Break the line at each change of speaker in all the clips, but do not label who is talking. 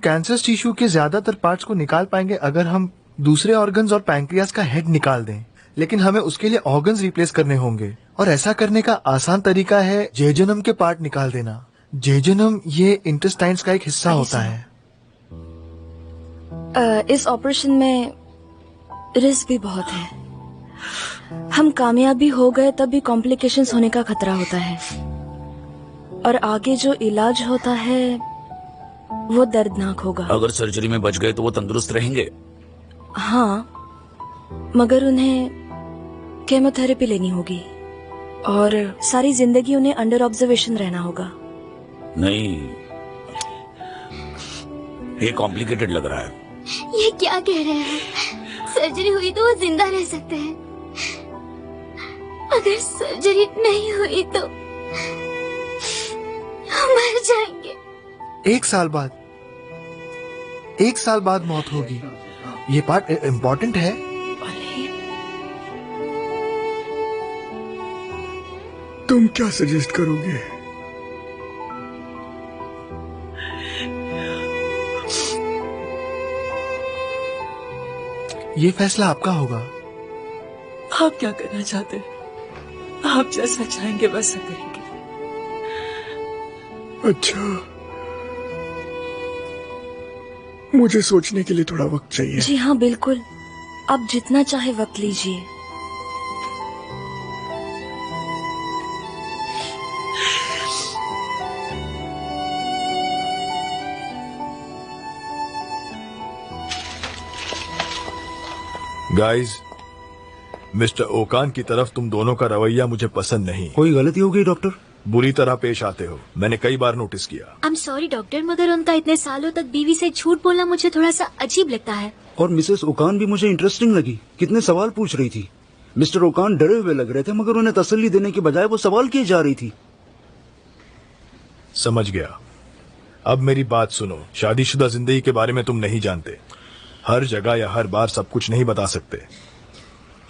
Cancer tissue के ज्यादातर parts को निकाल पाएंगे अगर हम दूसरे ऑर्गन्स और पैंक्रियास का हेड निकाल दें, लेकिन हमें उसके लिए ऑर्गन्स रिप्लेस करने होंगे और ऐसा करने का आसान तरीका है जेजुनम के पार्ट निकाल देना। जेजुनम ये इंटेस्टाइन्स का एक हिस्सा होता है।
इस ऑपरेशन में रिस्क भी बहुत है। हम कामयाब भी हो गए तब भी कॉम्प्लिकेशंस होने का खतरा होता है और आगे जो इलाज होता है वो दर्दनाक होगा।
अगर सर्जरी में बच गए तो वो तंदुरुस्त रहेंगे।
हाँ, मगर उन्हें केमोथेरेपी लेनी होगी और सारी जिंदगी उन्हें अंडर ऑब्जर्वेशन रहना होगा।
नहीं, ये कॉम्प्लिकेटेड लग रहा है।
ये क्या कह रहे हैं? सर्जरी हुई तो वो जिंदा रह सकते हैं, अगर सर्जरी नहीं हुई तो हम मर जाएंगे।
1 साल बाद मौत होगी। ये पार्ट इम्पोर्टेंट है।
तुम क्या सजेस्ट करोगे?
ये फैसला आपका होगा।
आप क्या करना चाहते हैं? आप जैसा चाहेंगे वैसा करेंगे।
अच्छा, मुझे सोचने के लिए थोड़ा वक्त चाहिए।
जी हाँ, बिल्कुल। आप जितना चाहे वक्त लीजिए।
गाइस, मिस्टर ओकान की तरफ तुम दोनों का रवैया मुझे पसंद नहीं।
कोई गलती हो गई डॉक्टर?
बुरी तरह पेश आते हो, मैंने कई बार नोटिस किया।
आई एम सॉरी डॉक्टर, मगर उनका इतने सालों तक बीवी से झूठ बोलना मुझे थोड़ा सा अजीब लगता है।
और मिसेस ओकान भी मुझे इंटरेस्टिंग लगी, कितने सवाल पूछ रही थी। मिस्टर ओकान डरे हुए लग रहे थे मगर उन्हें तसल्ली देने के बजाय वो सवाल किए जा रही थी।
समझ गया। अब मेरी बात सुनो, शादीशुदा जिंदगी के बारे में तुम नहीं जानते। हर जगह या हर बार सब कुछ नहीं बता सकते।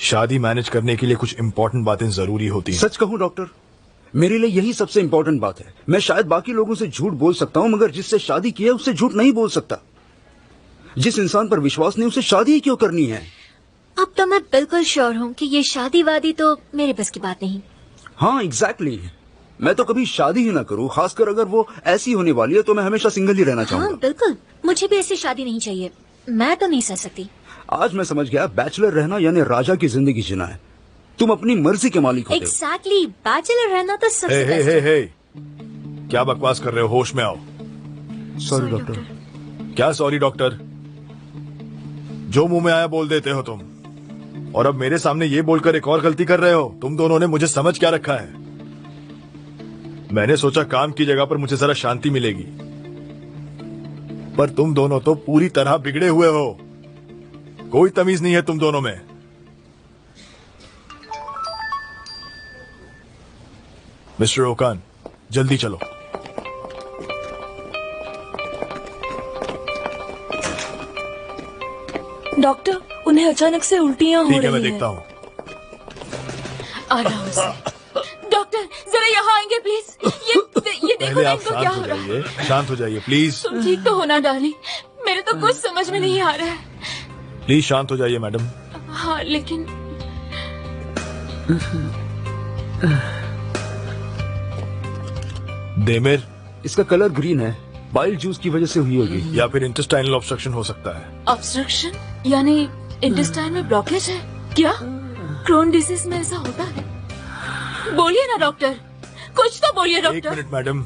शादी मैनेज करने के लिए कुछ इंपॉर्टेंट बातें जरूरी होती हैं।
सच कहूं डॉक्टर, मेरे लिए यही सबसे इम्पोर्टेंट बात है। मैं शायद बाकी लोगों से झूठ बोल सकता हूं मगर जिससे शादी की है उससे झूठ नहीं बोल सकता। जिस इंसान पर विश्वास नहीं उसे शादी ही क्यों करनी है?
अब तो मैं बिल्कुल श्योर हूँ कि ये शादी वादी तो मेरे बस की बात नहीं।
हाँ एग्जैक्टली। मैं तो कभी शादी ही ना करूँ, खासकर अगर वो ऐसी होने वाली है तो मैं हमेशा सिंगल ही रहना चाहूंगा।
हाँ बिल्कुल, मुझे भी ऐसी शादी नहीं चाहिए। मैं तो नहीं सह सकती।
आज मैं समझ गया, बैचलर रहना यानी राजा की जिंदगी जीना है। तुम अपनी मर्जी के मालिक होते हो।
एग्जैक्टली, बैचलर रहना तो सबसे बेस्ट है।
हे, क्या बकवास कर रहे हो? होश में आओ।
Sorry doctor.
क्या सॉरी डॉक्टर? जो मुंह में आया बोल देते हो तुम, और अब मेरे सामने ये बोलकर एक और गलती कर रहे हो। तुम दोनों ने मुझे समझ क्या रखा है? मैंने सोचा काम की जगह पर मुझे जरा शांति मिलेगी, पर तुम दोनों तो पूरी तरह बिगड़े हुए हो। कोई तमीज नहीं है तुम दोनों में। मिस्टर ओकान, जल्दी चलो।
डॉक्टर, उन्हें अचानक से उल्टियां हो रही हैं।
ठीक है, मैं देखता हूँ।
आराम से। डॉक्टर, जरा यहाँ आएंगे प्लीज। ये देखो ना, इनको क्या हो रहा है।
शांत हो जाइए प्लीज।
तुम ठीक तो होना डार्लिंग, मेरे तो कुछ समझ में नहीं आ रहा है।
प्लीज शांत हो जाइए मैडम।
हाँ लेकिन
देमिर,
इसका कलर ग्रीन है, बाइल जूस की वजह से हुई होगी,
या फिर इंटेस्टाइनल ऑब्स्ट्रक्शन हो सकता है।
ऑब्स्ट्रक्शन यानी इंटेस्टाइन में ब्लॉकेज है क्या? क्रोन डिसीज में ऐसा होता है? बोलिए ना डॉक्टर, कुछ तो बोलिए डॉक्टर।
1 minute madam.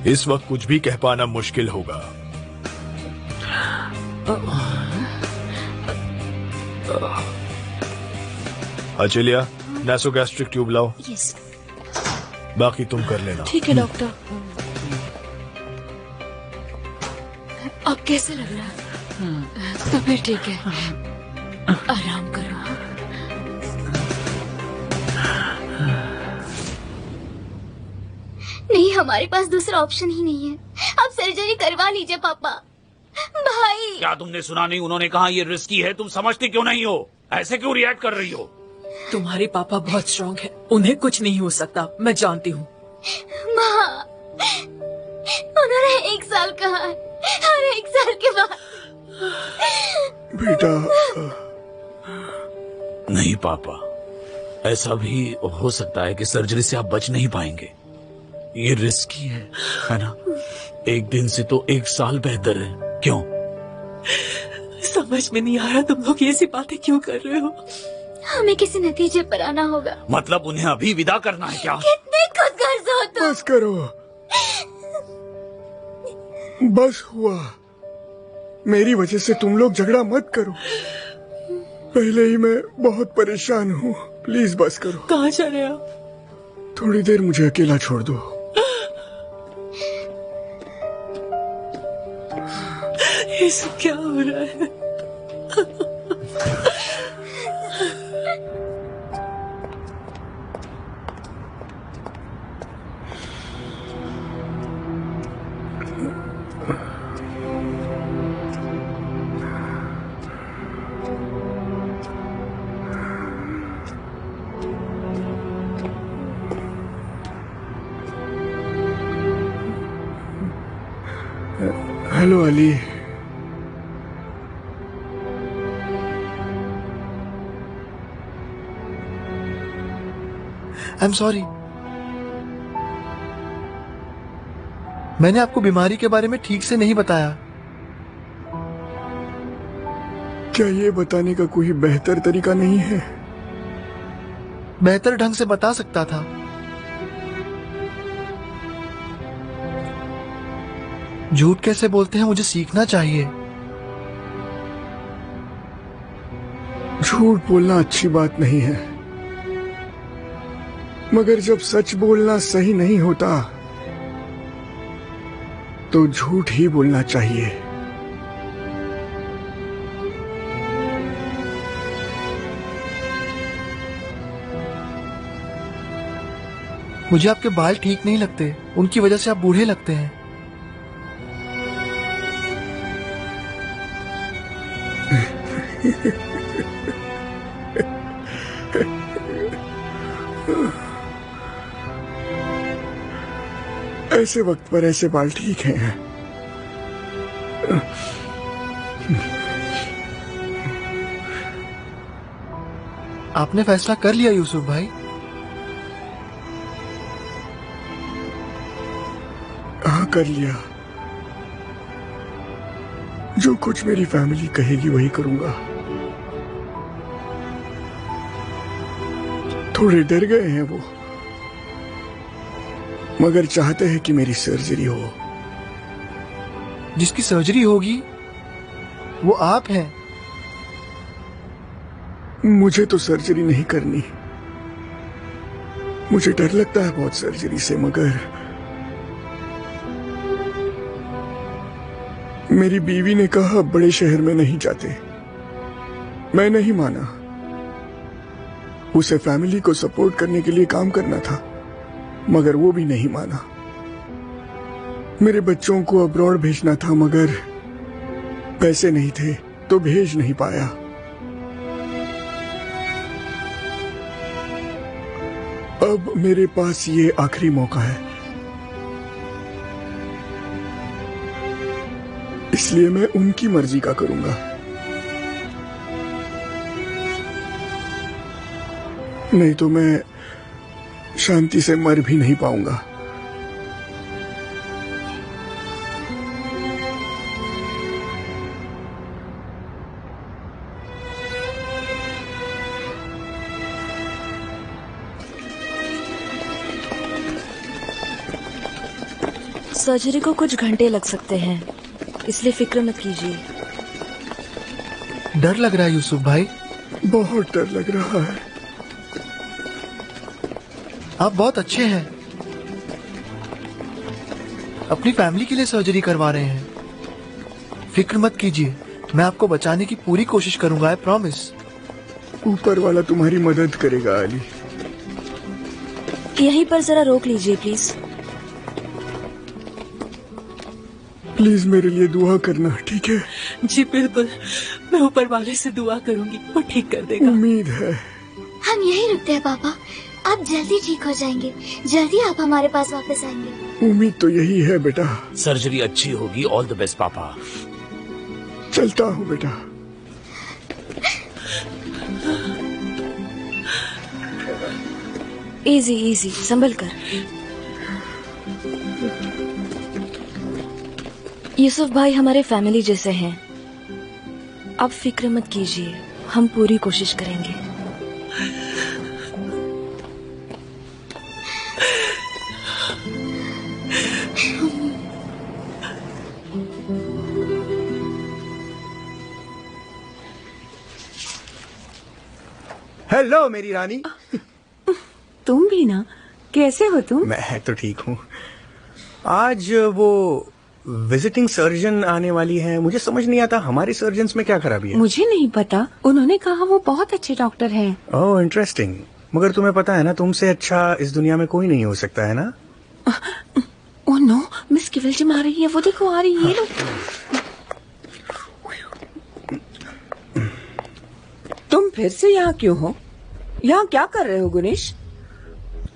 इस वक्त कुछ भी कह पाना मुश्किल होगा। अचलिया, नैसोगैस्ट्रिक ट्यूब लाओ।
यस।
बाकी तुम कर लेना।
ठीक है डॉक्टर।
अब कैसे लग रहा है? तो फिर ठीक है, आराम करो।
नहीं, हमारे पास दूसरा ऑप्शन ही नहीं है। अब सर्जरी करवा लीजिए पापा। भाई,
क्या तुमने सुना नहीं? उन्होंने कहा ये रिस्की है। तुम समझती क्यों नहीं हो? ऐसे क्यों रिएक्ट कर रही हो?
तुम्हारे पापा बहुत स्ट्रांग है, उन्हें कुछ नहीं हो सकता, मैं जानती हूँ।
माँ, उन्होंने 1 साल कहा है और 1 साल के बाद।
बेटा,
नहीं पापा, ऐसा भी हो सकता है कि सर्जरी से आप बच नहीं पाएंगे। ये रिस्की है ना? 1 दिन से तो 1 साल बेहतर है। क्यों?
समझ में नहीं आ रहा तुम लोग ये सी बातें क्यों कर रहे हो।
हमें किसी नतीजे पर आना होगा।
मतलब उन्हें अभी विदा करना है क्या?
कितने खुदगर्ज हो तुम।
बस करो, बस हुआ। मेरी वजह से तुम लोग झगड़ा मत करो। पहले ही मैं बहुत परेशान हूँ, प्लीज बस करो।
कहाँ जा रहे हो?
थोड़ी देर मुझे अकेला छोड़ दो।
ये सब क्या हो रहा है?
Hello Ali.
I am sorry. मैंने आपको बीमारी के बारे में ठीक से नहीं बताया।
क्या ये बताने का कोई बेहतर तरीका नहीं है?
बेहतर ढंग से बता सकता था। झूठ कैसे बोलते हैं मुझे सीखना चाहिए।
झूठ बोलना अच्छी बात नहीं है, मगर जब सच बोलना सही नहीं होता तो झूठ ही बोलना चाहिए।
मुझे आपके बाल ठीक नहीं लगते, उनकी वजह से आप बूढ़े लगते हैं।
ऐसे वक्त पर ऐसे बाल ठीक हैं।
आपने फैसला कर लिया यूसुफ भाई?
हाँ, कर लिया। जो कुछ मेरी फैमिली कहेगी वही करूंगा। थोड़े डर गए हैं वो, मगर चाहते हैं कि मेरी सर्जरी हो।
जिसकी सर्जरी होगी वो आप हैं।
मुझे तो सर्जरी नहीं करनी। मुझे डर लगता है बहुत सर्जरी से, मगर मेरी बीवी ने कहा बड़े शहर में नहीं जाते। मैं नहीं माना। उसे फैमिली को सपोर्ट करने के लिए काम करना था, मगर वो भी नहीं माना। मेरे बच्चों को अब्रॉड भेजना था, मगर पैसे नहीं थे तो भेज नहीं पाया। अब मेरे पास ये आखिरी मौका है, इसलिए मैं उनकी मर्जी का करूंगा। नहीं तो मैं शांति से मर भी नहीं पाऊंगा।
सर्जरी को कुछ घंटे लग सकते हैं, इसलिए फिक्र मत कीजिए।
डर लग रहा है यूसुफ भाई?
बहुत डर लग रहा है।
आप बहुत अच्छे हैं, अपनी फैमिली के लिए सर्जरी करवा रहे हैं। फिक्र मत कीजिए, मैं आपको बचाने की पूरी कोशिश करूंगा, आई प्रॉमिस।
ऊपर वाला तुम्हारी मदद करेगा अली।
यहीं पर जरा रोक लीजिए प्लीज।
प्लीज मेरे लिए दुआ करना, ठीक है?
जी बिल्कुल, मैं ऊपर वाले से दुआ करूंगी, वो ठीक कर देगा।
उम्मीद है।
हम यहीं रुकते हैं पापा। आप जल्दी ठीक हो जाएंगे, जल्दी आप हमारे पास वापस आएंगे।
उम्मीद तो यही है बेटा।
सर्जरी अच्छी होगी। ऑल द बेस्ट पापा।
चलता हूँ बेटा।
इजी इजी, संभल कर। यूसुफ भाई हमारे फैमिली जैसे हैं, आप फिक्र मत कीजिए, हम पूरी कोशिश करेंगे।
हेलो मेरी रानी।
तुम भी ना, कैसे हो तुम?
मैं तो ठीक हूँ। आज वो विजिटिंग सर्जन आने वाली है, मुझे समझ नहीं आता हमारे सर्जन्स में क्या खराबी है।
मुझे नहीं पता, उन्होंने कहा वो बहुत अच्छे डॉक्टर हैं।
Oh interesting. मगर तुम्हें पता है ना, तुमसे अच्छा इस दुनिया में कोई नहीं हो सकता है ना।
ओह नो, मिस किवलजम आ रही है, वो देखो आ रही है। तुम फिर से यहाँ क्यों हो? यहाँ क्या कर रहे हो गुनेश?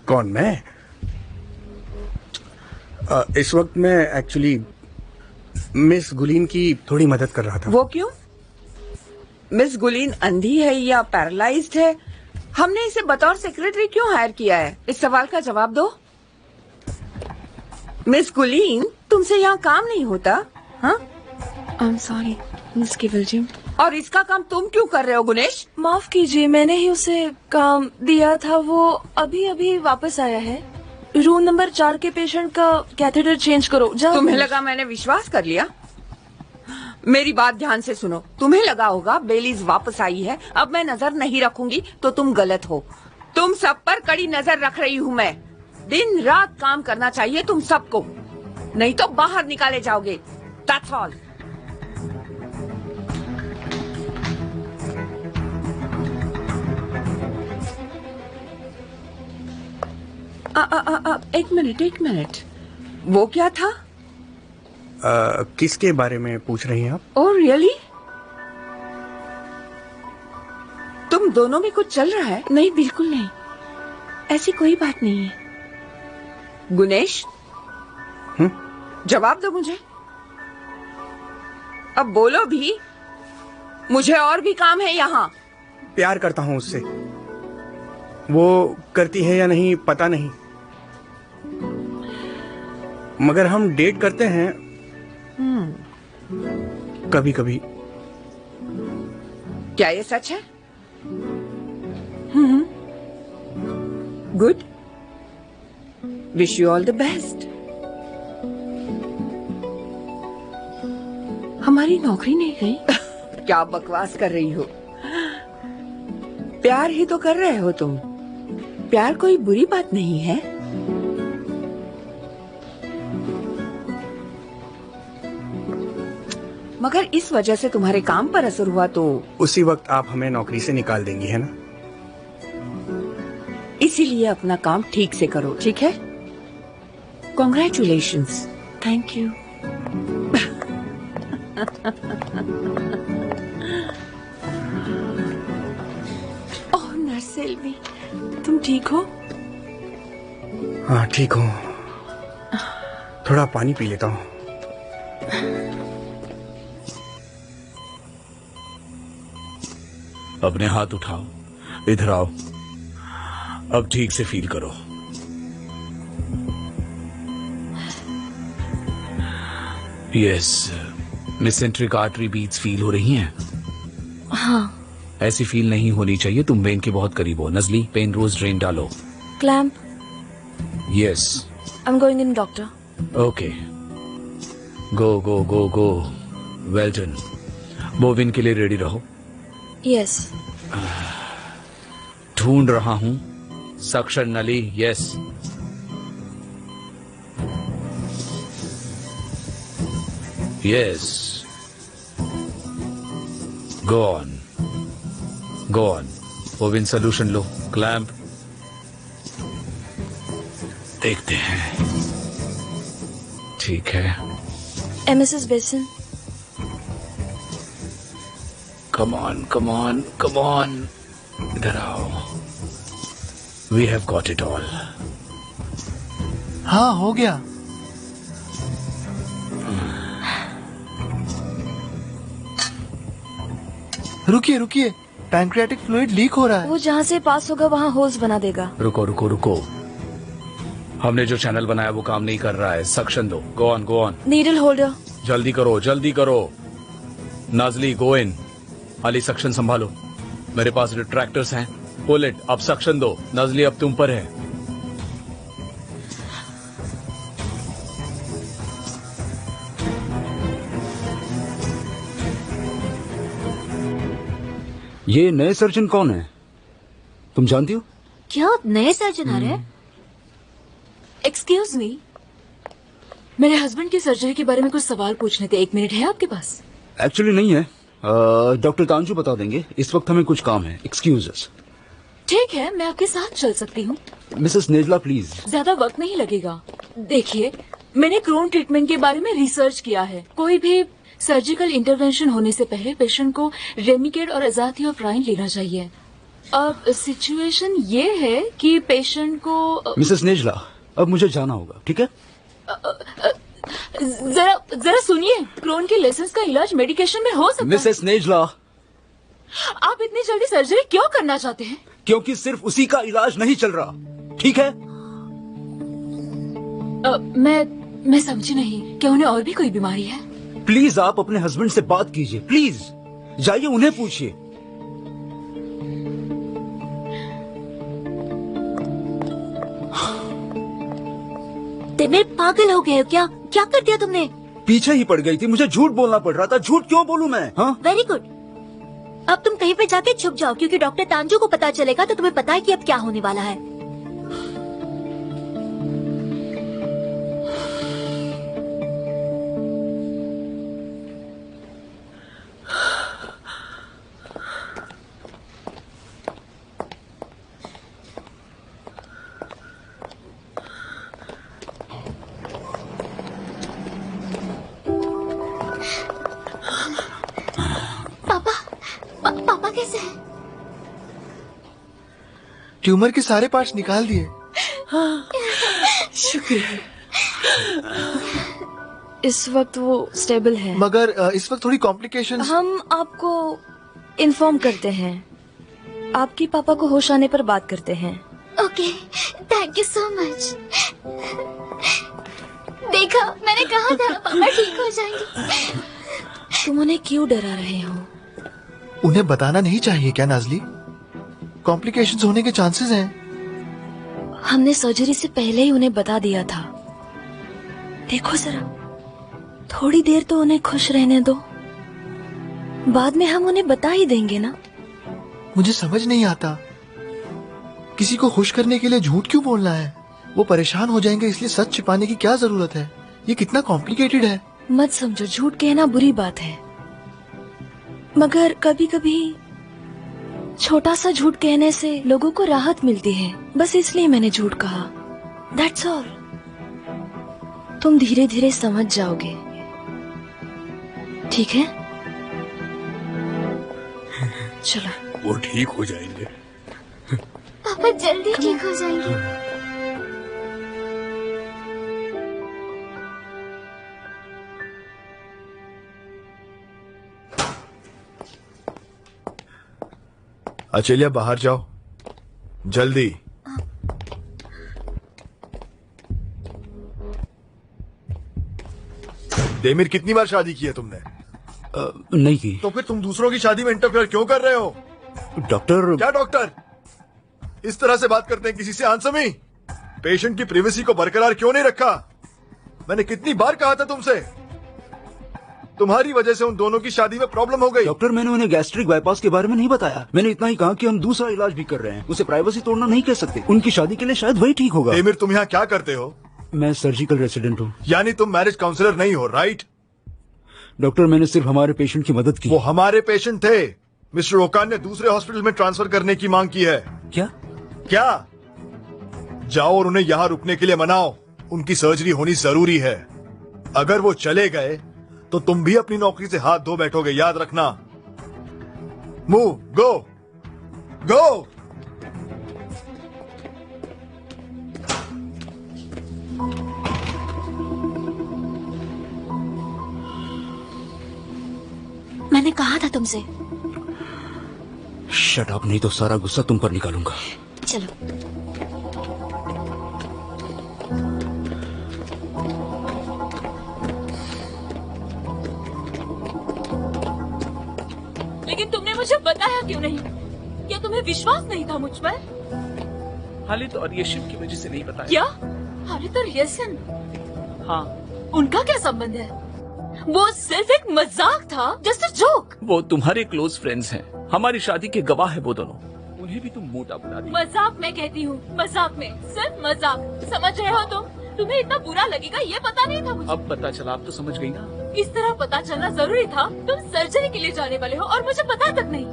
कौन, मैं? इस वक्त मैं एक्चुअली मिस गुलीन की थोड़ी मदद कर रहा था।
वो क्यों? मिस गुलीन अंधी है या पैरालाइज्ड है? हमने इसे बतौर सेक्रेटरी क्यों हायर किया है? इस सवाल का जवाब दो। मिस गुलीन, तुमसे यहाँ काम नहीं होता? हाँ? आई एम सॉरी मिस किवलजम। और इसका काम तुम क्यों कर रहे हो गुनेश?
माफ कीजिए, मैंने ही उसे काम दिया था, वो अभी अभी वापस आया है। रूम नंबर 4 के पेशेंट का कैथेटर चेंज करो, जाओ।
तुम्हें लगा मैंने विश्वास कर लिया? मेरी बात ध्यान से सुनो। तुम्हें लगा होगा बेलीज वापस आई है, अब मैं नजर नहीं रखूंगी तो तुम गलत हो। तुम सब पर कड़ी नजर रख रही हूँ मैं। दिन रात काम करना चाहिए तुम सबको, नहीं तो बाहर निकाले जाओगे। That's all. एक मिनट, वो क्या था?
किसके बारे में पूछ रही हैं आप?
Oh really? तुम दोनों में कुछ चल रहा है? नहीं, बिल्कुल नहीं, ऐसी कोई बात नहीं है। गुनेश, जवाब दो मुझे। अब बोलो भी, मुझे और भी काम है यहाँ।
प्यार करता हूँ उससे, वो करती है या नहीं पता नहीं, मगर हम डेट करते हैं कभी कभी।
क्या ये सच है? Good, wish you all the best. हमारी नौकरी नहीं गई? क्या बकवास कर रही हो? प्यार ही तो कर रहे हो तुम। प्यार कोई बुरी बात नहीं है। मगर इस वजह से तुम्हारे काम पर असर हुआ तो
उसी वक्त आप हमें नौकरी से निकाल देंगी, है ना?
इसीलिए अपना काम ठीक से करो, ठीक है? Congratulations. Thank you. Oh nurse Selvi, तुम ठीक हो?
हाँ ठीक हूँ, थोड़ा पानी पी लेता हूँ।
अपने हाथ उठाओ, इधर आओ। अब ठीक से फील करो। यस, मिसेंट्रिक आर्टरी बीट्स फील हो रही हैं?
हाँ।
ऐसी फील नहीं होनी चाहिए, तुम वेन के बहुत करीब हो। नजली, पेन रोज ड्रेन डालो।
Clamp?
Yes.
I am going in doctor.
Okay, go go go go. Well done. बोविन के लिए रेडी रहो।
यस।
ढूंढ रहा हूं सक्शन नली। Yes. Yes, go on, go on. Bovine solution लो। क्लैंप। देखते हैं। ठीक है।
MSS basin.
Come on, come on, come on. इधर आओ। We have got it all.
हाँ, हो गया। रुकिए रुकिए, पैंक्रियाटिक फ्लूइड लीक हो रहा है।
वो जहाँ से पास होगा वहाँ होल्स बना देगा।
रुको रुको रुको, हमने जो चैनल बनाया वो काम नहीं कर रहा है। सक्शन दो। गो on go on.
Needle holder.
जल्दी करो जल्दी करो। नाजली गो इन। अली सक्शन संभालो, मेरे पास रिट्रैक्टर्स हैं। Pull it. अब सक्शन दो। नाजली अब तुम पर है।
ये नए सर्जन कौन है, तुम जानती हो?
क्या आप नए सर्जन आ रहे हैं? एक्सक्यूज मी, मेरे हस्बैंड की सर्जरी के बारे में कुछ सवाल पूछने थे। 1 मिनट है आपके पास?
एक्चुअली नहीं है, डॉक्टर तांजू बता देंगे। इस वक्त हमें कुछ काम है। Excuse us.
ठीक है, मैं आपके साथ चल सकती हूँ।
मिसेस नेजला प्लीज।
ज्यादा वक्त नहीं लगेगा। देखिए, मैंने क्रोन ट्रीटमेंट के बारे में रिसर्च किया है। कोई भी सर्जिकल इंटरवेंशन होने से पहले पेशेंट को रेमिकेड और अजाथियोप्राइन लेना चाहिए। अब सिचुएशन ये है कि पेशेंट को
मिसेस नेजला, अब मुझे जाना होगा, ठीक है?
जरा सुनिए, क्रोन के लेसेंस का इलाज मेडिकेशन में हो सकता है।
मिसेस नेजला,
आप इतनी जल्दी सर्जरी क्यों करना चाहते हैं?
क्योंकि सिर्फ उसी का इलाज नहीं चल रहा, ठीक है?
मैं समझी नहीं, क्या उन्हें और भी कोई बीमारी है?
प्लीज आप अपने हस्बैंड से बात कीजिए, प्लीज जाइए उन्हें पूछिए।
तेरे पागल हो गए हो क्या? क्या कर दिया तुमने?
पीछे ही पड़ गई थी, मुझे झूठ बोलना पड़ रहा था। झूठ क्यों बोलूं मैं? हाँ,
वेरी गुड। अब तुम कहीं पे जाके छुप जाओ, क्योंकि डॉक्टर तांजू को पता चलेगा तो तुम्हें पता है कि अब क्या होने वाला है।
पापा कैसे हैं?
ट्यूमर के सारे पार्ट्स निकाल दिए।
शुक्र।
इस वक्त वो स्टेबल है,
मगर इस वक्त थोड़ी कॉम्प्लिकेशंस।
हम आपको इन्फॉर्म करते हैं। आपके पापा को होश आने पर बात करते हैं।
Okay, thank you so much. देखा, मैंने कहा था पापा ठीक हो जाएंगे।
तुम उन्हें क्यों डरा रहे हो?
उन्हें बताना नहीं चाहिए क्या नाजली? कॉम्प्लिकेशंस होने के चांसेस हैं।
हमने सर्जरी से पहले ही उन्हें बता दिया था। देखो जरा, थोड़ी देर तो उन्हें खुश रहने दो, बाद में हम उन्हें बता ही देंगे ना।
मुझे समझ नहीं आता, किसी को खुश करने के लिए झूठ क्यों बोलना है? वो परेशान हो जाएंगे, इसलिए सच छिपाने की क्या जरूरत है? ये कितना कॉम्प्लिकेटेड है।
मत समझो, झूठ कहना बुरी बात है, मगर कभी कभी छोटा सा झूठ कहने से लोगों को राहत मिलती है। बस इसलिए मैंने झूठ कहा, दैट्स ऑल। तुम धीरे धीरे समझ जाओगे, ठीक है? चलो।
वो ठीक हो जाएंगे।
पापा जल्दी ठीक हो जाएंगे।
अचेलिया बाहर जाओ जल्दी। देमिर, कितनी बार शादी की है तुमने?
नहीं की।
तो फिर तुम दूसरों की शादी में इंटरफेयर क्यों कर रहे हो?
डॉक्टर।
क्या डॉक्टर? इस तरह से बात करते हैं किसी से? Answer me. पेशेंट की प्रिवेसी को बरकरार क्यों नहीं रखा? मैंने कितनी बार कहा था तुमसे? तुम्हारी वजह से उन दोनों की शादी में प्रॉब्लम हो गई।
डॉक्टर, मैंने उन्हें गैस्ट्रिक बाईपास के बारे में नहीं बताया। मैंने इतना ही कहा कि हम दूसरा इलाज भी कर रहे हैं। उसे प्राइवेसी तोड़ना नहीं कह सकते। उनकी शादी के लिए शायद वही ठीक होगा।
देमिर, तुम यहाँ क्या करते हो?
मैं सर्जिकल रेसिडेंट हूँ।
यानी तुम मैरिज काउंसलर नहीं हो, राइट?
डॉक्टर, मैंने सिर्फ हमारे पेशेंट की मदद की।
वो हमारे पेशेंट थे। मिस्टर ओकान ने दूसरे हॉस्पिटल में ट्रांसफर करने की मांग की है। क्या? जाओ और उन्हें यहाँ रुकने के लिए मनाओ। उनकी सर्जरी होनी जरूरी है। अगर वो चले गए तो तुम भी अपनी नौकरी से हाथ धो बैठोगे, याद रखना। मूव, गो गो।
मैंने कहा था तुमसे।
शट अप, नहीं तो सारा गुस्सा तुम पर निकालूंगा।
चलो। लेकिन तुमने मुझे बताया क्यों नहीं? क्या तुम्हें विश्वास नहीं था मुझ पर?
हालिद और यशिन की वजह से नहीं बताया।
क्या? हालिद और यशिन?
हाँ।
उनका क्या संबंध है? वो सिर्फ एक मजाक था, जस्ट अ जोक।
वो तुम्हारे क्लोज फ्रेंड्स हैं, हमारी शादी के गवाह है वो दोनों। उन्हें भी तुम मोटा बना दी।
मजाक में कहती हूँ, मजाक में, सिर्फ मजाक। समझ रहे हो तुम? तुम्हें इतना बुरा लगेगा ये पता नहीं था मुझे।
अब पता चला, अब तो समझ गई ना।
इस तरह पता चलना जरूरी था। तुम सर्जरी के लिए जाने वाले हो और मुझे पता तक नहीं।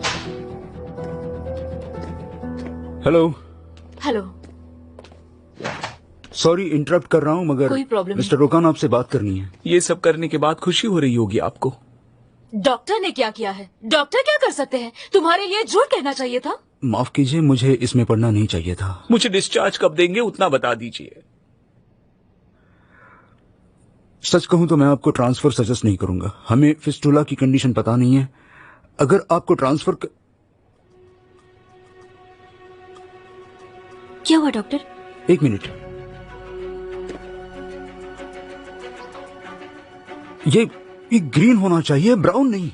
हेलो।
हेलो।
सॉरी इंटरप्ट कर रहा हूँ, मगर
कोई प्रॉब्लम
मिस्टर रोकान आपसे बात करनी है।
ये सब करने के बाद खुशी हो रही होगी आपको।
डॉक्टर ने क्या किया है? डॉक्टर क्या कर सकते हैं? तुम्हारे लिए झूठ कहना चाहिए था।
माफ कीजिए, मुझे इसमें पढ़ना नहीं चाहिए था।
मुझे डिस्चार्ज कब देंगे उतना बता दीजिए।
सच कहूं तो मैं आपको ट्रांसफर सजेस्ट नहीं करूंगा। हमें फिस्टुला की कंडीशन पता नहीं है। अगर आपको ट्रांसफर
क्या हुआ डॉक्टर?
एक मिनट। ये ग्रीन होना चाहिए, ब्राउन नहीं।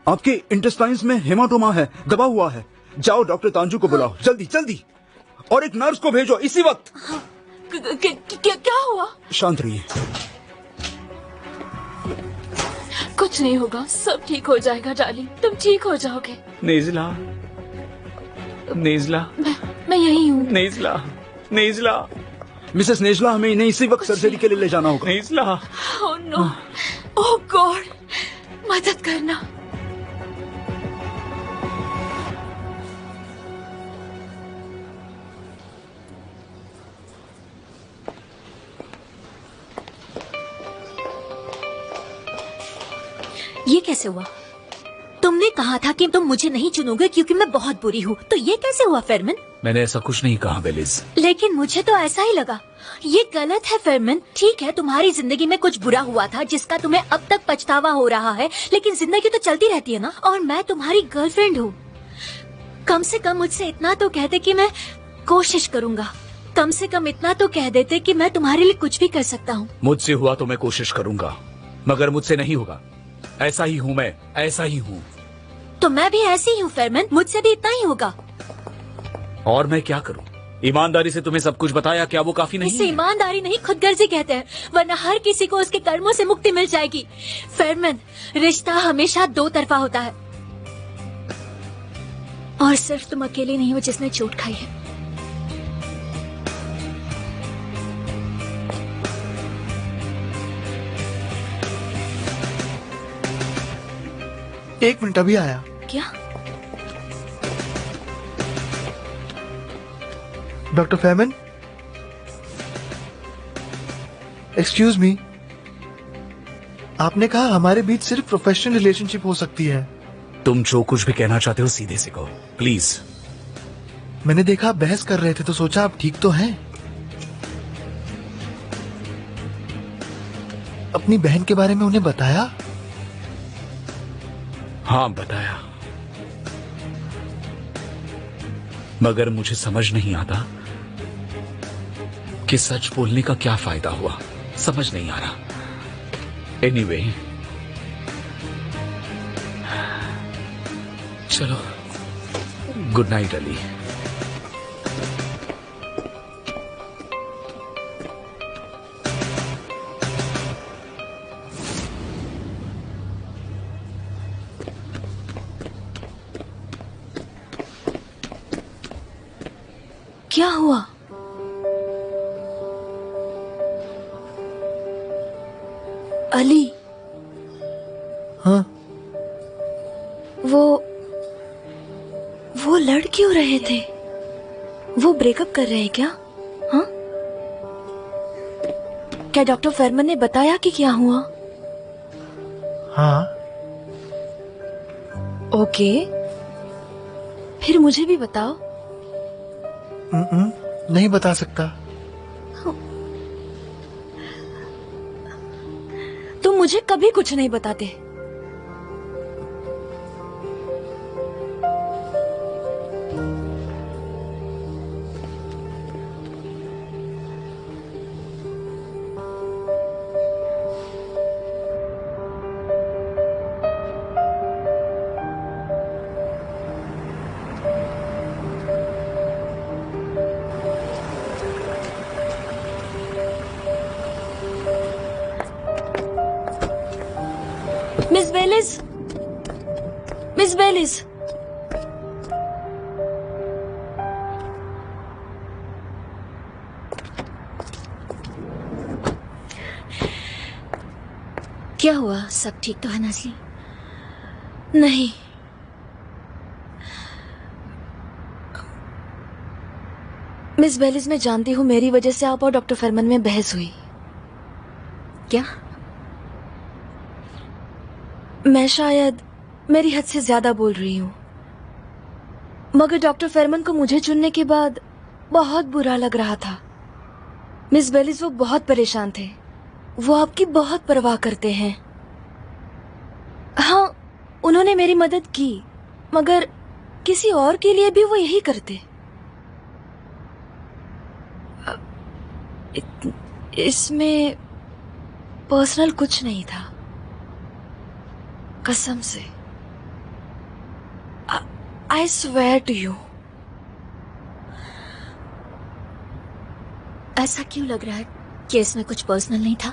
आपके इंटेस्टाइन्स में हेमाटोमा है, दबा हुआ है। जाओ डॉक्टर तांजू को बुलाओ, जल्दी जल्दी। और एक नर्स को भेजो इसी वक्त।
क्या हुआ?
शांत रहिए।
कुछ नहीं होगा, सब ठीक हो जाएगा डार्लिंग, तुम ठीक हो जाओगे।
नेजला, नेजला,
मैं यही हूँ।
नेजला, नेजला।
मिसेस नेजला, हमें इन्हें इसी वक्त सर्जरी के लिए ले जाना होगा।
नेजला।
ओह नो, ओह गॉड, मदद करना।
ये कैसे हुआ? तुमने कहा था कि तुम मुझे नहीं चुनोगे क्योंकि मैं बहुत बुरी हूँ, तो ये कैसे हुआ फेरमन?
मैंने ऐसा कुछ नहीं कहा बेलिज।
लेकिन मुझे तो ऐसा ही लगा। ये गलत है फेरमन। ठीक है, तुम्हारी जिंदगी में कुछ बुरा हुआ था जिसका तुम्हें अब तक पछतावा हो रहा है, लेकिन जिंदगी तो चलती रहती है ना। और मैं तुम्हारी गर्लफ्रेंड हूँ। कम से कम मुझसे इतना तो कहते कि मैं कोशिश करूंगा। कम से कम इतना तो कह देते कि मैं तुम्हारे लिए कुछ भी कर सकता हूँ।
मुझसे हुआ तो मैं कोशिश करूंगा, मगर मुझसे नहीं होगा। ऐसा ही हूँ मैं, ऐसा ही हूँ।
तो मैं भी ऐसी ही हूँ फेरमन, मुझसे भी इतना ही होगा।
और मैं क्या करूँ? ईमानदारी से तुम्हें सब कुछ बताया, क्या वो काफी नहीं?
इसे ईमानदारी नहीं, खुदगर्जी कहते हैं, वरना हर किसी को उसके कर्मों से मुक्ति मिल जाएगी। फेरमन, रिश्ता हमेशा दो तरफा होता है, और सिर्फ तुम अकेले नहीं हो जिसने चोट खाई है।
एक मिनट, अभी आया।
क्या?
Doctor Feynman, excuse me. आपने कहा हमारे बीच सिर्फ प्रोफेशनल रिलेशनशिप हो सकती है।
तुम जो कुछ भी कहना चाहते हो सीधे से कहो, प्लीज।
मैंने देखा आप बहस कर रहे थे तो सोचा आप ठीक तो हैं। अपनी बहन के बारे में उन्हें बताया?
हाँ बताया, मगर मुझे समझ नहीं आता कि सच बोलने का क्या फायदा हुआ। समझ नहीं आ रहा। एनीवे, चलो, गुड नाइट अली।
क्या हुआ? अली।
हाँ?
वो लड़ क्यों रहे थे? वो ब्रेकअप कर रहे हैं क्या? हाँ? क्या डॉक्टर फेरमन ने बताया कि क्या हुआ?
हाँ।
ओके, फिर मुझे भी बताओ।
नहीं बता सकता।
मुझे कभी कुछ नहीं बताते। मिस बेलिस, मिस बेलिस,
क्या हुआ? सब ठीक तो है नाज़ली?
नहीं, मिस बेलिस, मैं जानती हूँ मेरी वजह से आप और डॉक्टर फरमान में बहस हुई।
क्या?
मैं शायद मेरी हद से ज्यादा बोल रही हूँ, मगर डॉक्टर फरमान को मुझे चुनने के बाद बहुत बुरा लग रहा था। मिस बेलिस, वो बहुत परेशान थे। वो आपकी बहुत परवाह करते हैं। हाँ, उन्होंने मेरी मदद की, मगर किसी और के लिए भी वो यही करते। इसमें पर्सनल कुछ नहीं था, कसम से। I swear to you.
ऐसा क्यों लग रहा है कि इसमें कुछ पर्सनल नहीं था?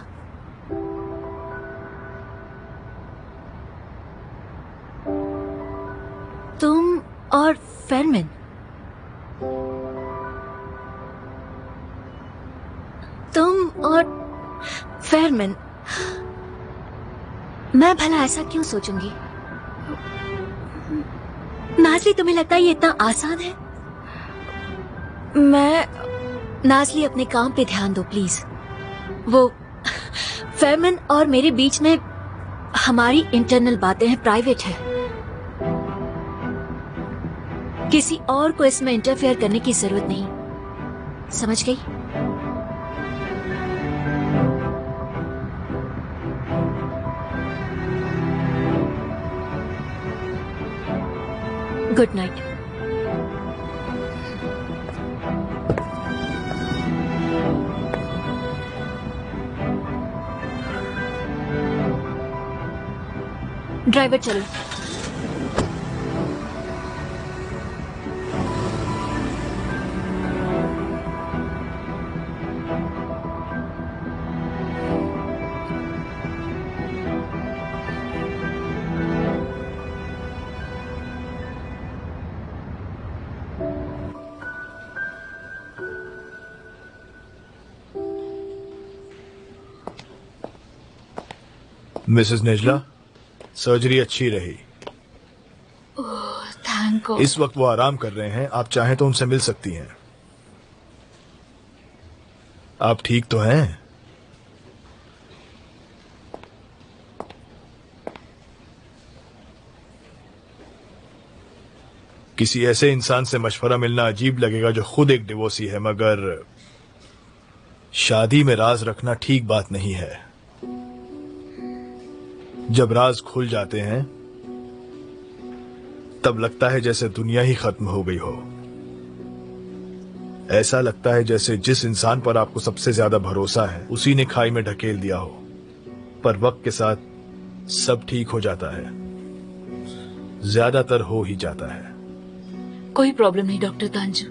तुम और फरमान, तुम और फरमान, मैं भला ऐसा क्यों सोचूंगी? नाज़ली, तुम्हें लगता है ये इतना आसान है? नाज़ली, अपने काम पे ध्यान दो प्लीज। वो फरमान और मेरे बीच में हमारी इंटरनल बातें हैं, प्राइवेट है। किसी और को इसमें इंटरफेयर करने की जरूरत नहीं, समझ गई? Good night. ड्राइवर चलो।
मिसेस नेजला, सर्जरी अच्छी रही।
Thank God.
इस वक्त वो आराम कर रहे हैं, आप चाहें तो उनसे मिल सकती हैं। आप ठीक तो हैं? किसी ऐसे इंसान से मशवरा मिलना अजीब लगेगा जो खुद एक डिवोर्सी है, मगर शादी में राज रखना ठीक बात नहीं है। जब राज खुल जाते हैं तब लगता है जैसे दुनिया ही खत्म हो गई हो। ऐसा लगता है जैसे जिस इंसान पर आपको सबसे ज्यादा भरोसा है उसी ने खाई में ढकेल दिया हो। पर वक्त के साथ सब ठीक हो जाता है, ज्यादातर हो ही जाता है।
कोई प्रॉब्लम नहीं डॉक्टर तांजू।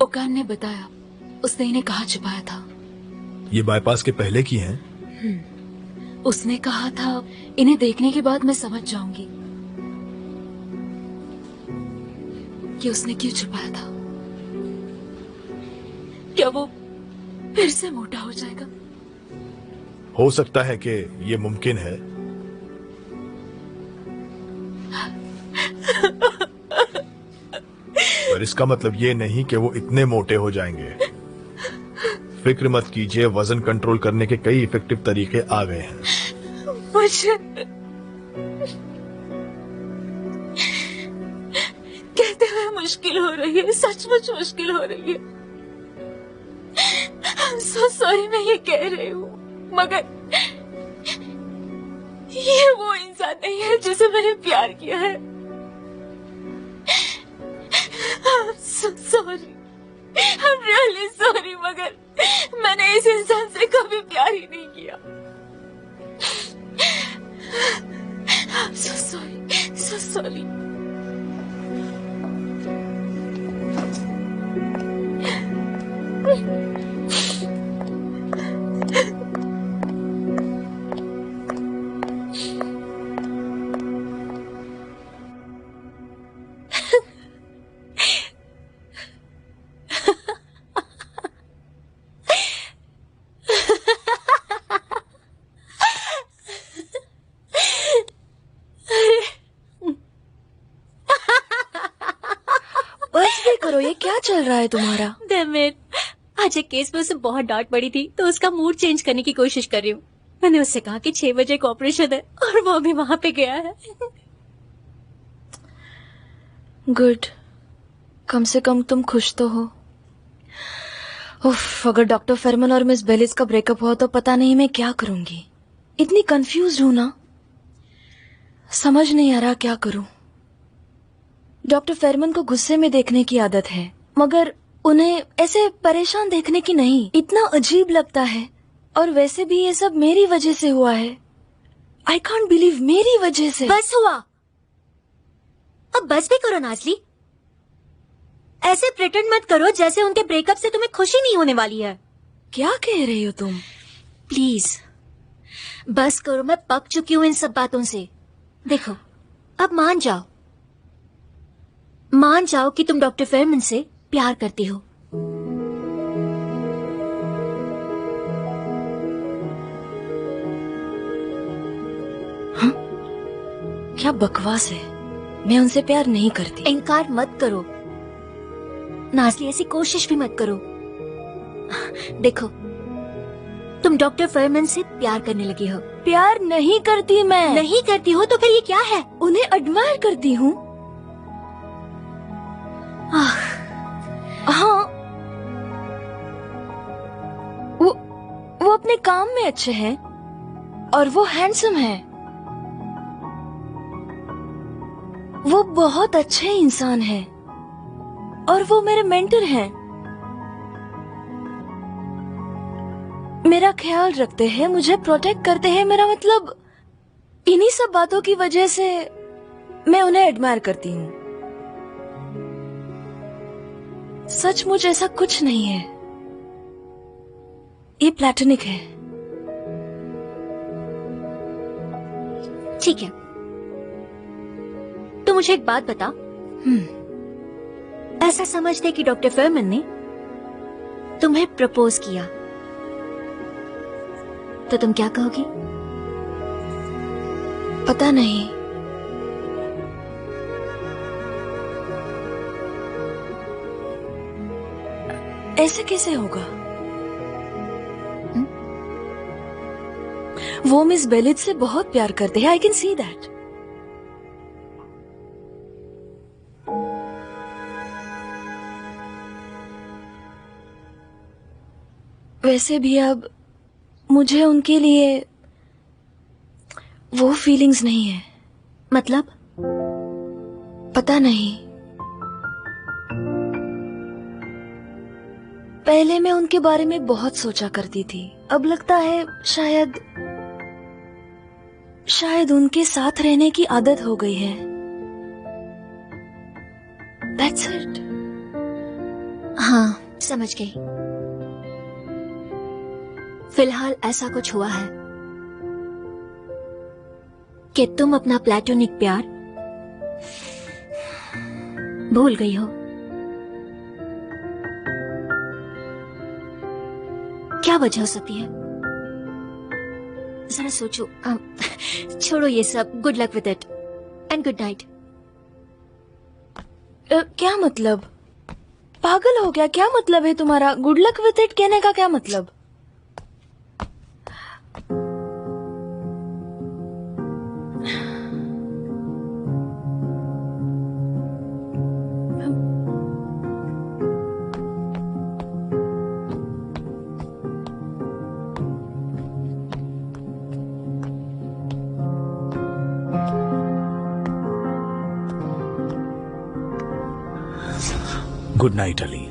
ओकान ने बताया, उसने इन्हें कहाँ छिपाया था।
ये बाईपास के पहले की हैं?
उसने कहा था इन्हें देखने के बाद मैं समझ जाऊंगी कि उसने क्यों छुपाया था। क्या वो फिर से मोटा हो जाएगा?
हो सकता है कि ये मुमकिन है। पर इसका मतलब ये नहीं कि वो इतने मोटे हो जाएंगे। फिक्र मत कीजिए, वजन कंट्रोल करने के कई इफेक्टिव तरीके आ गए हैं।
मुझे कहते हुए मुश्किल हो रही है, सचमुच मुश्किल हो रही है। so sorry मैं ये कह रही हूँ, मगर ये वो इंसान नहीं है जिसे मैंने प्यार किया है। I'm so sorry, I'm really sorry, मगर मैंने इस इंसान से कभी प्यार ही नहीं किया। I'm so sorry, so sorry.
बस भी करो, ये क्या चल रहा है तुम्हारा?
Damn it. आज एक केस में उसे बहुत डांट पड़ी थी तो उसका मूड चेंज करने की कोशिश कर रही हूँ। मैंने उससे कहा कि 6 बजे का ऑपरेशन है और वो भी वहाँ पे गया है।
गुड, कम से कम तुम खुश तो हो। उफ, अगर डॉक्टर फेरमन और मिस बेलिस का ब्रेकअप हुआ तो पता नहीं मैं क्या करूंगी। इतनी कंफ्यूज हूं ना, समझ नहीं आ रहा क्या करूं। डॉक्टर फेरमन को गुस्से में देखने की आदत है, मगर उन्हें ऐसे परेशान देखने की नहीं। इतना अजीब लगता है, और वैसे भी ये सब मेरी वजह से हुआ है। आई कांट बिलीव, मेरी वजह से।
बस हुआ, अब बस भी करो नाजली। ऐसे प्रिटेंड मत करो जैसे उनके ब्रेकअप से तुम्हें खुशी नहीं होने वाली है।
क्या कह रही हो तुम?
प्लीज बस करो, मैं पक चुकी हूँ इन सब बातों से। देखो, अब मान जाओ कि तुम डॉक्टर फेरमन से प्यार करती हो।
हाँ? क्या बकवास है, मैं उनसे प्यार नहीं करती।
इनकार मत करो नाज़ली, ऐसी कोशिश भी मत करो। देखो, तुम डॉक्टर फेरमन से प्यार करने लगी हो।
प्यार नहीं करती मैं।
नहीं करती हो तो फिर ये क्या है?
उन्हें एडमायर करती हूँ। हाँ, वो अपने काम में अच्छे हैं और वो हैंडसम है। वो बहुत अच्छे इंसान हैं और वो मेरे मेंटर हैं। मेरा ख्याल रखते हैं, मुझे प्रोटेक्ट करते हैं। मेरा मतलब, इन्हीं सब बातों की वजह से मैं उन्हें एडमायर करती हूँ। सचमुच ऐसा कुछ नहीं है, ये प्लेटोनिक है।
ठीक है, तो मुझे एक बात बता। ऐसा समझ दे कि डॉक्टर फेरमन ने तुम्हें प्रपोज किया, तो तुम क्या कहोगी?
पता नहीं। ऐसे कैसे होगा? वो मिस बेलिस से बहुत प्यार करते हैं, आई कैन सी दैट। वैसे भी अब मुझे उनके लिए वो फीलिंग्स नहीं है।
मतलब?
पता नहीं, पहले मैं उनके बारे में बहुत सोचा करती थी। अब लगता है शायद उनके साथ रहने की आदत हो गई है। That's it.
हाँ, समझ गई। फिलहाल ऐसा कुछ हुआ है कि तुम अपना प्लेटोनिक प्यार भूल गई हो। क्या वजह हो सकती है? जरा सोचो। छोड़ो ये सब। Good luck with it and good night.
क्या मतलब? पागल हो गया? क्या मतलब है तुम्हारा? गुड लक विद इट कहने का क्या मतलब?
Good night Ali.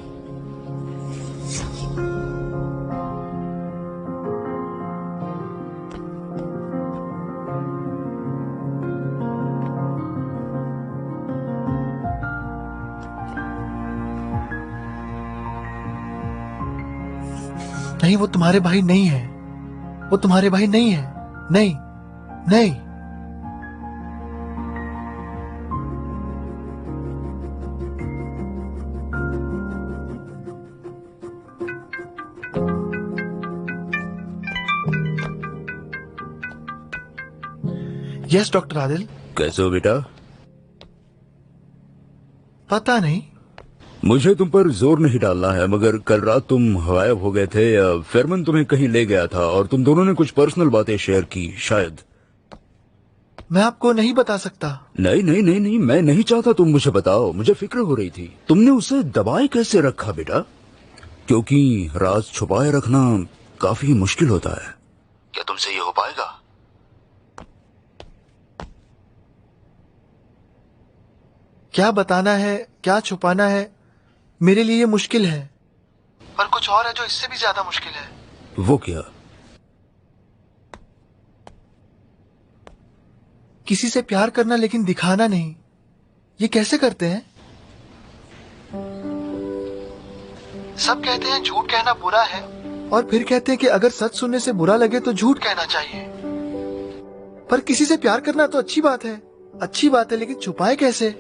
नहीं, वो तुम्हारे भाई नहीं है, वो तुम्हारे भाई नहीं है। नहीं नहीं। Yes doctor Adil.
कैसे हो बेटा?
पता नहीं।
मुझे तुम पर जोर नहीं डालना है, मगर कल रात तुम गायब हो गए थे। फेरमन तुम्हें कहीं ले गया था और तुम दोनों ने कुछ पर्सनल बातें शेयर की शायद।
मैं आपको नहीं बता सकता।
नहीं नहीं नहीं नहीं, मैं नहीं चाहता तुम मुझे बताओ। मुझे फिक्र हो रही थी। तुमने उसे दबाए कैसे रखा बेटा? क्योंकि राज छुपाए रखना काफी मुश्किल होता है। क्या तुमसे ये हो पाएगा?
क्या बताना है, क्या छुपाना है, मेरे लिए ये मुश्किल है। पर कुछ और है जो इससे भी ज्यादा मुश्किल है।
वो क्या?
किसी से प्यार करना लेकिन दिखाना नहीं। ये कैसे करते हैं? सब कहते हैं झूठ कहना बुरा है, और फिर कहते हैं कि अगर सच सुनने से बुरा लगे तो झूठ कहना चाहिए। पर किसी से प्यार करना तो अच्छी बात है, अच्छी बात है, लेकिन छुपाए कैसे?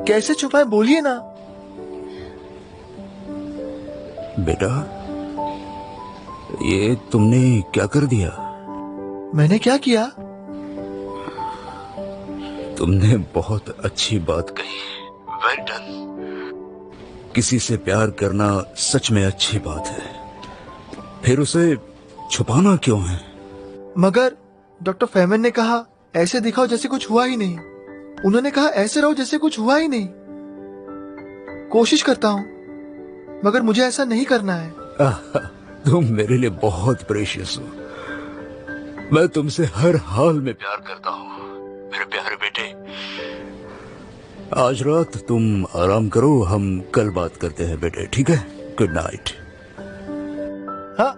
कैसे छुपाए, बोलिए ना।
बेटा, ये तुमने क्या कर दिया?
मैंने क्या किया?
तुमने बहुत अच्छी बात कही। Well done. किसी से प्यार करना सच में अच्छी बात है, फिर उसे छुपाना क्यों है?
मगर डॉक्टर फेमन ने कहा ऐसे दिखाओ जैसे कुछ हुआ ही नहीं। उन्होंने कहा ऐसे रहो जैसे कुछ हुआ ही नहीं। कोशिश करता हूँ, मगर मुझे ऐसा नहीं करना है।
तुम मेरे लिए बहुत प्रेशियस हो। मैं तुमसे हर हाल में प्यार करता हूँ मेरे प्यारे बेटे। आज रात तुम आराम करो, हम कल बात करते हैं बेटे, ठीक है? Good night.
हाँ।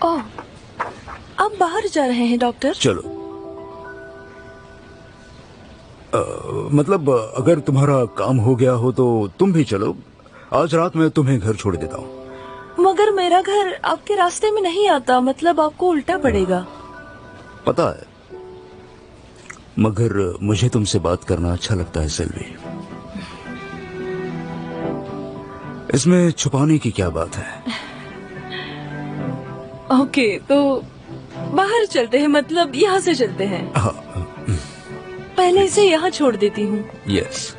ओह, आप बाहर जा रहे हैं डॉक्टर?
चलो। मतलब अगर तुम्हारा काम हो गया हो तो तुम भी चलो। आज रात मैं तुम्हें घर छोड़ देता हूँ।
मगर मेरा घर आपके रास्ते में नहीं आता, मतलब आपको उल्टा पड़ेगा।
पता है, मगर मुझे तुमसे बात करना अच्छा लगता है सेल्वी। इसमें छुपाने की क्या बात है?
ओके, तो बाहर चलते हैं, मतलब यहाँ से चलते हैं।
हाँ।
पहले इसे यहाँ छोड़ देती हूँ।
यस।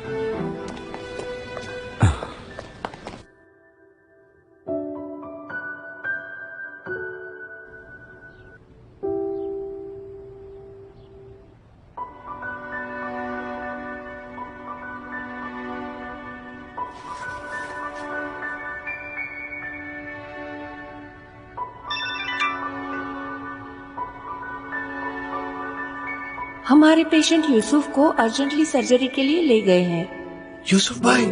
हमारे पेशेंट यूसुफ को अर्जेंटली सर्जरी के लिए ले गए हैं।
यूसुफ भाई,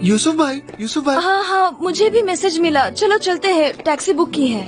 यूसुफ भाई, यूसुफ भाई।
हाँ हाँ, मुझे भी मैसेज मिला। चलो चलते हैं, टैक्सी बुक की है।